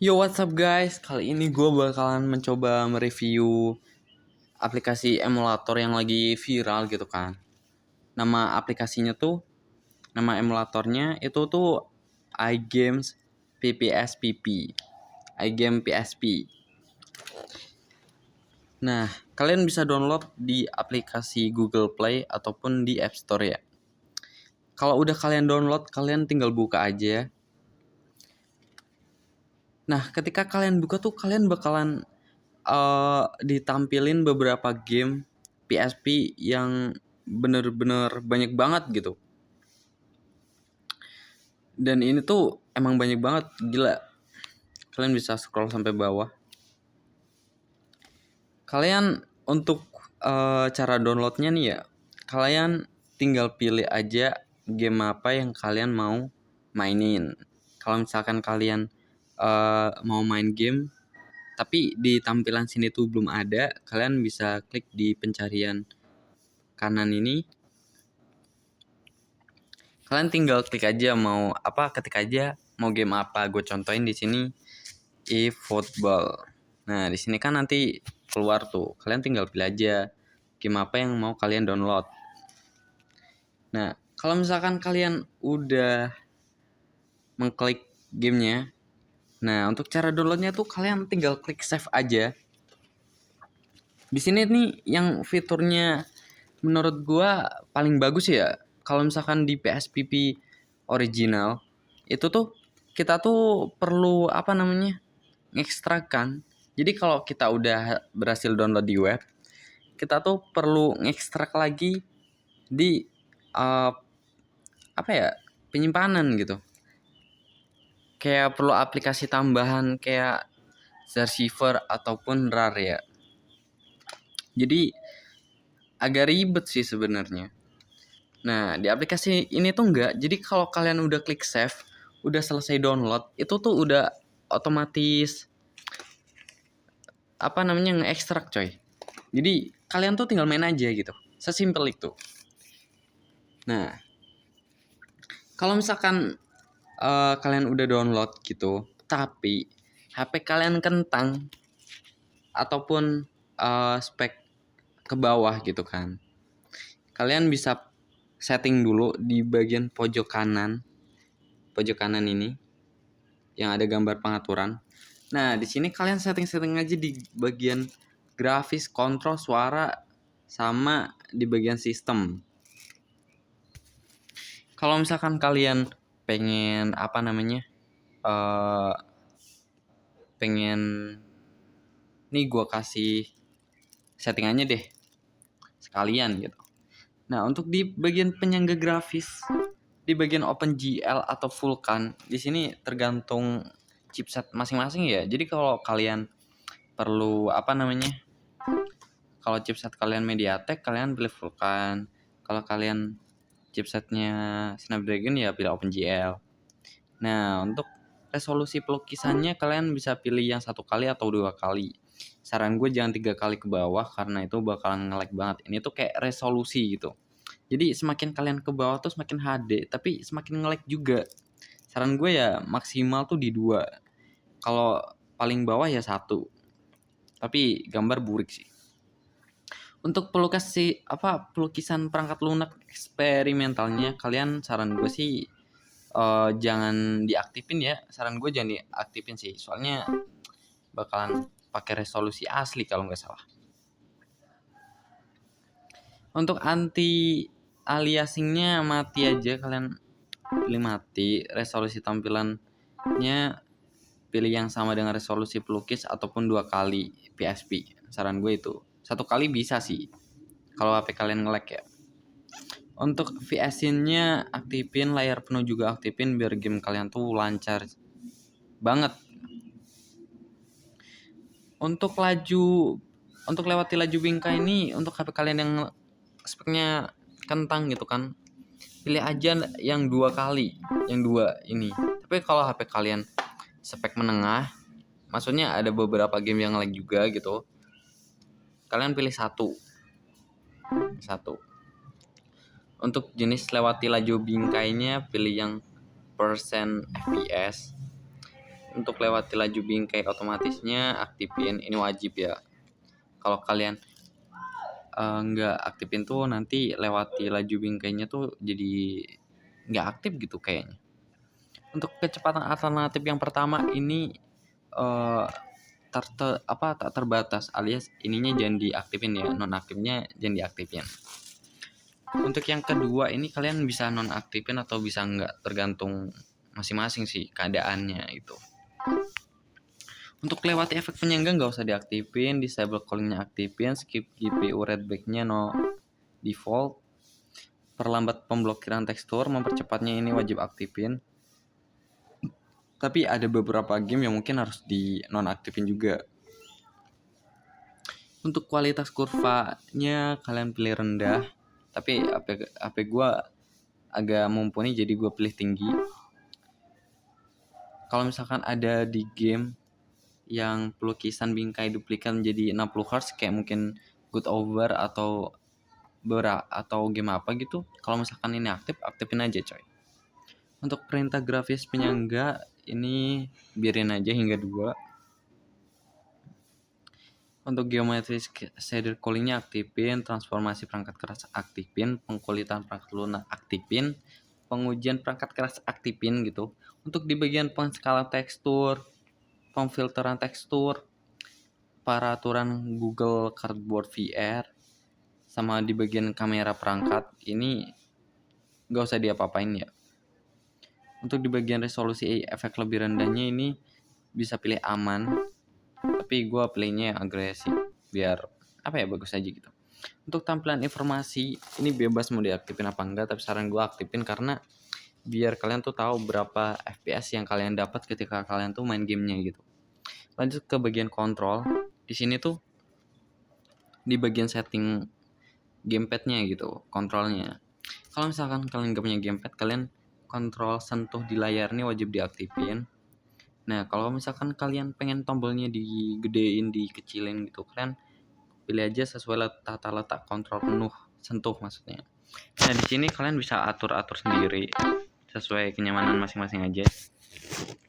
Yo, what's up guys? Kali ini gue bakalan mencoba mereview aplikasi emulator yang lagi viral gitu kan. Nama aplikasinya tuh, nama emulatornya itu tuh iGames PPSPP. iGame PSP. Nah, kalian bisa download di aplikasi Google Play ataupun di App Store ya. Kalau udah kalian download, kalian tinggal buka aja. Nah, ketika kalian buka tuh kalian bakalan ditampilin beberapa game PSP yang bener-bener banyak banget gitu. Dan ini tuh emang banyak banget, gila. Kalian bisa scroll sampai bawah. Kalian untuk cara downloadnya nih ya, kalian tinggal pilih aja game apa yang kalian mau mainin. Kalau misalkan kalian mau main game tapi di tampilan sini tuh belum ada, kalian bisa klik di pencarian kanan ini. Kalian tinggal klik aja mau apa, ketik aja mau game apa. Gue contohin di sini eFootball. Nah, di sini kan nanti keluar tuh. Kalian tinggal pilih aja game apa yang mau kalian download. Nah, kalau misalkan kalian udah mengklik gamenya, nah untuk cara downloadnya tuh kalian tinggal klik save aja. Di sini nih yang fiturnya menurut gua paling bagus ya. Kalau misalkan di PSPP original itu tuh kita tuh perlu apa namanya, ngekstrakkan. Jadi kalau kita udah berhasil download di web, kita tuh perlu ngekstrak lagi di uh, apa ya, penyimpanan gitu. Kayak perlu aplikasi tambahan kayak Zarchiver ataupun RAR ya. Jadi agak ribet sih sebenarnya. Nah, di aplikasi ini tuh enggak. Jadi kalau kalian udah klik save, udah selesai download, itu tuh udah otomatis apa namanya, nge-extract coy. Jadi kalian tuh tinggal main aja gitu. Sesimpel itu. Nah, kalau misalkan kalian udah download gitu, tapi HP kalian kentang ataupun spek ke bawah gitu kan. Kalian bisa setting dulu di bagian pojok kanan ini yang ada gambar pengaturan. Nah, di sini kalian setting aja di bagian grafis, kontrol, suara, sama di bagian sistem. Kalau misalkan kalian pengen apa namanya, pengen nih gue kasih settingannya deh sekalian gitu. Nah, untuk di bagian penyangga grafis, di bagian OpenGL atau Vulkan, di sini tergantung chipset masing-masing ya. Jadi kalau kalian perlu apa namanya, kalau chipset kalian MediaTek, kalian pilih Vulkan. Kalau kalian chipsetnya Snapdragon ya pilih OpenGL. Nah, untuk resolusi pelukisannya kalian bisa pilih yang 1 kali atau 2 kali. Saran gue jangan 3 kali ke bawah karena itu bakalan nge-lag banget. Ini tuh kayak resolusi gitu. Jadi semakin kalian ke bawah tuh semakin HD, tapi semakin nge-lag juga. Saran gue ya maksimal tuh di 2. Kalau paling bawah ya 1. Tapi gambar burik sih. Untuk pelukisan perangkat lunak eksperimentalnya, kalian saran gue sih jangan diaktifin ya. Saran gue jangan diaktifin sih, soalnya bakalan pakai resolusi asli kalau nggak salah. Untuk anti aliasingnya mati aja, kalian pilih mati. Resolusi tampilannya pilih yang sama dengan resolusi pelukis ataupun 2 kali PSP. Saran gue itu 1 kali bisa sih kalau HP kalian nge-lag ya. Untuk VSIN-nya aktifin, layar penuh juga aktifin biar game kalian tuh lancar banget. Untuk lewati laju bingkai ini, untuk HP kalian yang speknya kentang gitu kan, pilih aja yang 2 kali, yang 2 ini. Tapi kalau HP kalian spek menengah, maksudnya ada beberapa game yang lag juga gitu, kalian pilih satu. Untuk jenis lewati laju bingkainya pilih yang persen FPS. untuk lewati laju bingkai otomatisnya aktifin, ini wajib ya. Kalau kalian nggak aktifin tuh nanti lewati laju bingkainya tuh jadi nggak aktif gitu kayaknya. Untuk kecepatan alternatif yang pertama ini eh tak terbatas, alias ininya jangan diaktifin ya, nonaktifnya jangan diaktifin. Untuk yang kedua ini kalian bisa nonaktifin atau bisa nggak, tergantung masing-masing sih keadaannya itu. Untuk lewati efek penyangga nggak usah diaktifin, disable callingnya aktifin, skip GPU readbacknya no default, perlambat pemblokiran tekstur, mempercepatnya ini wajib aktifin. Tapi ada beberapa game yang mungkin harus di nonaktifin juga. Untuk kualitas kurvanya kalian pilih rendah, tapi HP gue agak mumpuni jadi gue pilih tinggi. Kalau misalkan ada di game yang pelukisan bingkai duplikat menjadi 60 Hz kayak mungkin Good Over atau game apa gitu, kalau misalkan ini aktifin aja coy. Untuk perintah grafis penyangga ini biarin aja hingga 2. Untuk geometris shader callingnya aktifin, transformasi perangkat keras aktifin, pengkulitan perangkat lunak aktifin, pengujian perangkat keras aktifin gitu. Untuk di bagian penskala tekstur, pemfilteran tekstur, peraturan Google Cardboard VR, sama di bagian kamera perangkat ini gak usah diapa-apain ya. Untuk di bagian resolusi efek lebih rendahnya ini bisa pilih aman, tapi gue pilihnya yang agresif biar bagus aja gitu. Untuk tampilan informasi ini bebas mau diaktifin apa enggak, tapi saran gue aktifin karena biar kalian tuh tahu berapa FPS yang kalian dapat ketika kalian tuh main gamenya gitu. Lanjut ke bagian kontrol. Di sini tuh di bagian setting gamepadnya gitu, kontrolnya. Kalau misalkan kalian gak punya gamepad, kalian kontrol sentuh di layar ini wajib diaktifin. Nah, kalau misalkan kalian pengen tombolnya digedein, dikecilin gitu, kalian pilih aja sesuai tata letak kontrol penuh, sentuh maksudnya. Nah, di sini kalian bisa atur-atur sendiri sesuai kenyamanan masing-masing aja.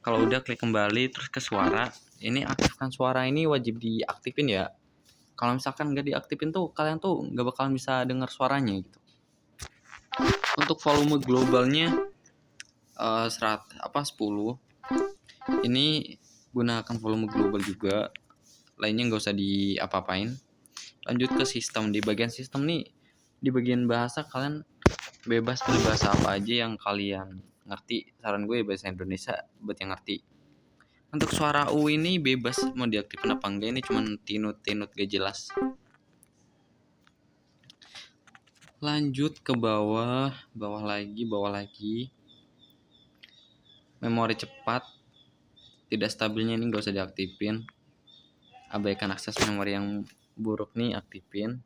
Kalau udah klik kembali terus ke suara, ini aktifkan suara ini wajib diaktifin ya. Kalau misalkan nggak diaktifin tuh kalian tuh nggak bakalan bisa dengar suaranya gitu. Untuk volume globalnya 10. Ini gunakan volume global juga, lainnya nggak usah diapa-apain. Lanjut ke sistem. Di bagian sistem nih, di bagian bahasa kalian bebas pilih bahasa apa aja yang kalian ngerti. Saran gue bahasa Indonesia buat yang ngerti. Untuk suara U ini bebas mau diaktifin apa enggak, ini cuman tinut gak jelas. Lanjut ke bawah lagi. Memori cepat tidak stabilnya ini gak usah diaktifin. Abaikan akses memori yang buruk nih, aktifin.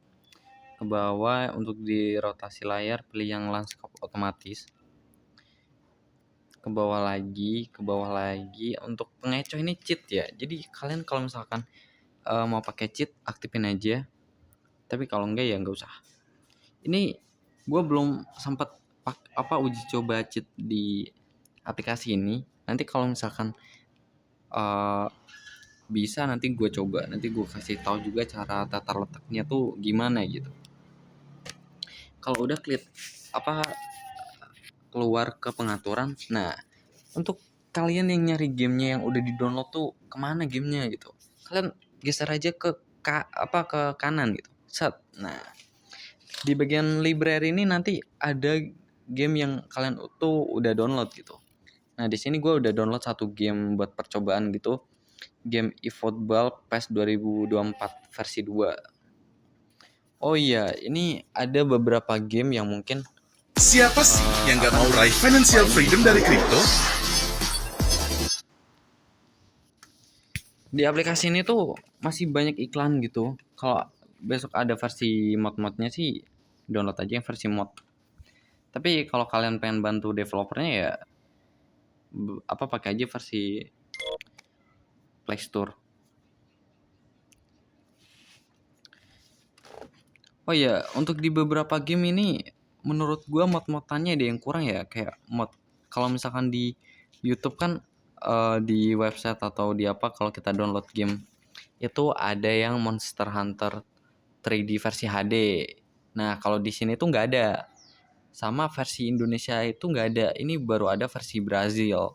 Ke bawah untuk di rotasi layar pilih yang landscape otomatis. Ke bawah lagi untuk pengecoh ini cheat ya. Jadi kalian kalau misalkan mau pakai cheat aktifin aja. Tapi kalau enggak ya nggak usah. Ini gue belum sempat uji coba cheat di aplikasi ini. Nanti kalau misalkan bisa nanti gue coba, nanti gue kasih tahu juga cara tata letaknya tuh gimana gitu. Kalau udah klik keluar ke pengaturan. Nah, untuk kalian yang nyari gamenya yang udah di download tuh kemana gamenya gitu, kalian geser aja ke kanan gitu, set. Nah, di bagian library ini nanti ada game yang kalian tuh udah download gitu. Nah, di sini gue udah download satu game buat percobaan gitu, game eFootball PES 2024 versi 2. Oh iya, ini ada beberapa game yang mungkin siapa sih yang gak mau raih financial freedom dari kripto? Di aplikasi ini tuh masih banyak iklan gitu. Kalau besok ada versi mod-modnya sih download aja yang versi mod. Tapi kalau kalian pengen bantu developernya ya pakai aja versi Play Store. Oh iya, untuk di beberapa game ini menurut gua mod-modannya ada yang kurang ya, kayak mod kalau misalkan di YouTube kan di website atau di apa kalau kita download game itu ada yang Monster Hunter 3D versi HD. Nah kalau di sini tuh nggak ada. Sama versi Indonesia itu nggak ada. Ini baru ada versi Brazil.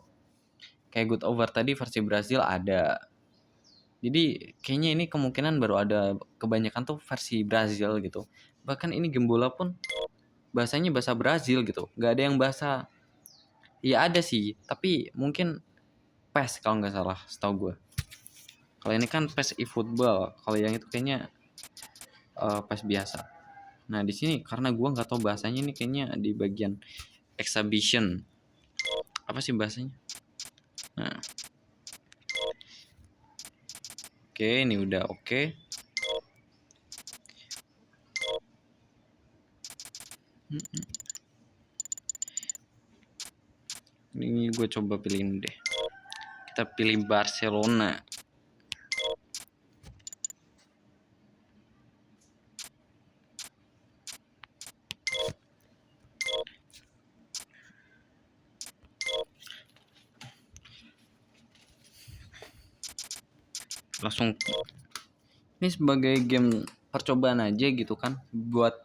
Kayak Good Over tadi versi Brazil ada. Jadi kayaknya ini kemungkinan baru ada, kebanyakan tuh versi Brazil gitu. Bahkan ini game bola pun bahasanya bahasa Brazil gitu. Nggak ada yang bahasa, ya ada sih, tapi mungkin PES kalau nggak salah, setahu gue. Kalau ini kan PES eFootball. Kalau yang itu kayaknya PES biasa. Nah di sini karena gue nggak tahu bahasanya, ini kayaknya di bagian exhibition. Apa sih bahasanya? Nah, oke, ini udah oke. Ini gue coba pilihin deh. Kita pilih Barcelona. Langsung, ini sebagai game percobaan aja gitu kan, buat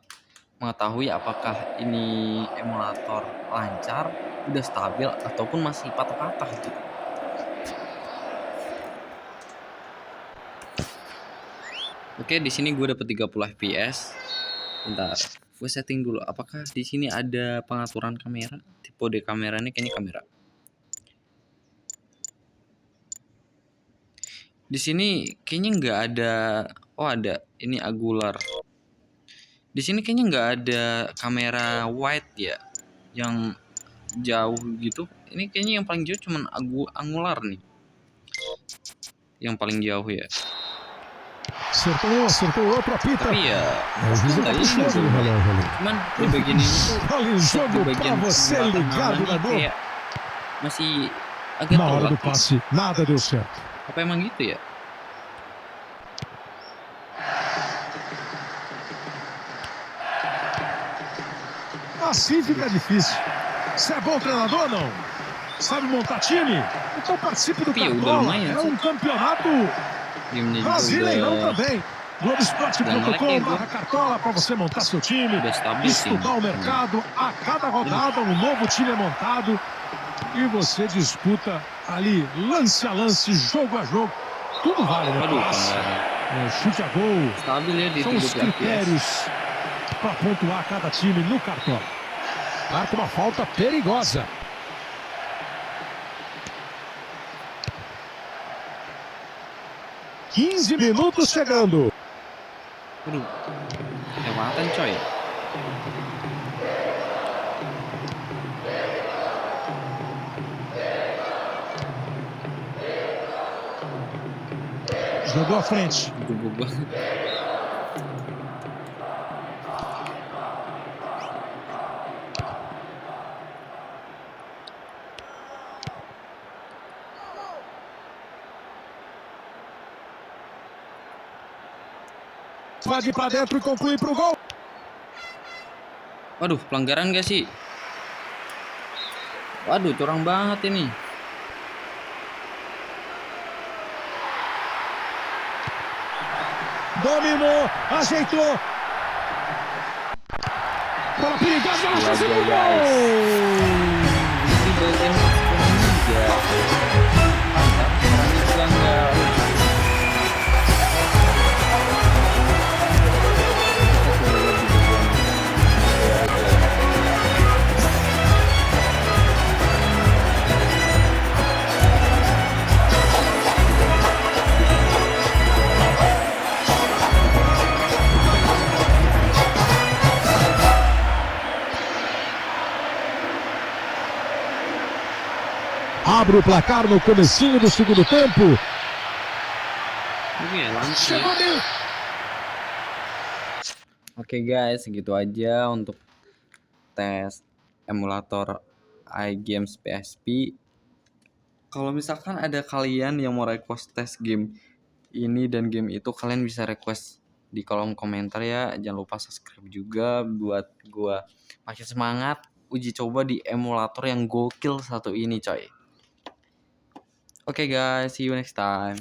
mengetahui apakah ini emulator lancar, udah stabil ataupun masih patah-patah gitu. Oke, di sini gue dapet 30 fps. Bentar, gue setting dulu. Apakah di sini ada pengaturan kamera? Tipe kameranya kayaknya kamera. Di sini kayaknya nggak ada. Oh ada, ini Angular. Di sini kayaknya nggak ada kamera wide ya, yang jauh gitu. Ini kayaknya yang paling jauh cuman Angular nih, yang paling jauh ya. Acertou outro, apita. Tapi ya O juiz nggak tá ini puxando o relógio ali. cuman di bagian ini tuh, Olha o di jogo pra bagian você pembuatan ligado na halamannya Globo. kayak masih agak Na hora telat. do passe, nada deu certo. Apa emang gitu ya? Assim fica difícil. Você é bom treinador ou não? Sabe montar time? Então participe do Tapi ya udah Cartola. lumayan É sih. campeonato Gamenya juga brasileirão udah também. Udah nge-lag ya, gua. Cartola para você montar seu time, udah stabil sih. estudar o mercado. A cada rodada um novo time é montado e você disputa ali lance a lance, jogo a jogo. Tudo vale, né? Waduh, Passe, pelanggaran. chute a gol. Stabil ya di São os 30 fps. critérios para pontuar cada time no Cartola. Marca uma falta perigosa. "15 minutos chegando. Waduh, kelewatan coy. Jogou à frente. Gubuk banget. Invade para dentro e conclui pro gol. Waduh, pelanggaran gak sih? Waduh, curang banget ini. Dominou, ajeitou. Bola perigosa, ela faz o Gol, gol. Di bagian ketiga. Mantap, orangnya juga nggak. Abre o placar no comecinho do segundo tempo. Oke, langsung. Chegou bem. Oke guys, segitu aja untuk tes emulator iGames PSP. Kalau misalkan ada kalian yang mau request tes game ini dan game itu, kalian bisa request di kolom komentar ya. Jangan lupa subscribe juga buat gua makin semangat uji coba di emulator yang gokil satu ini coy. Oke guys, see you next time.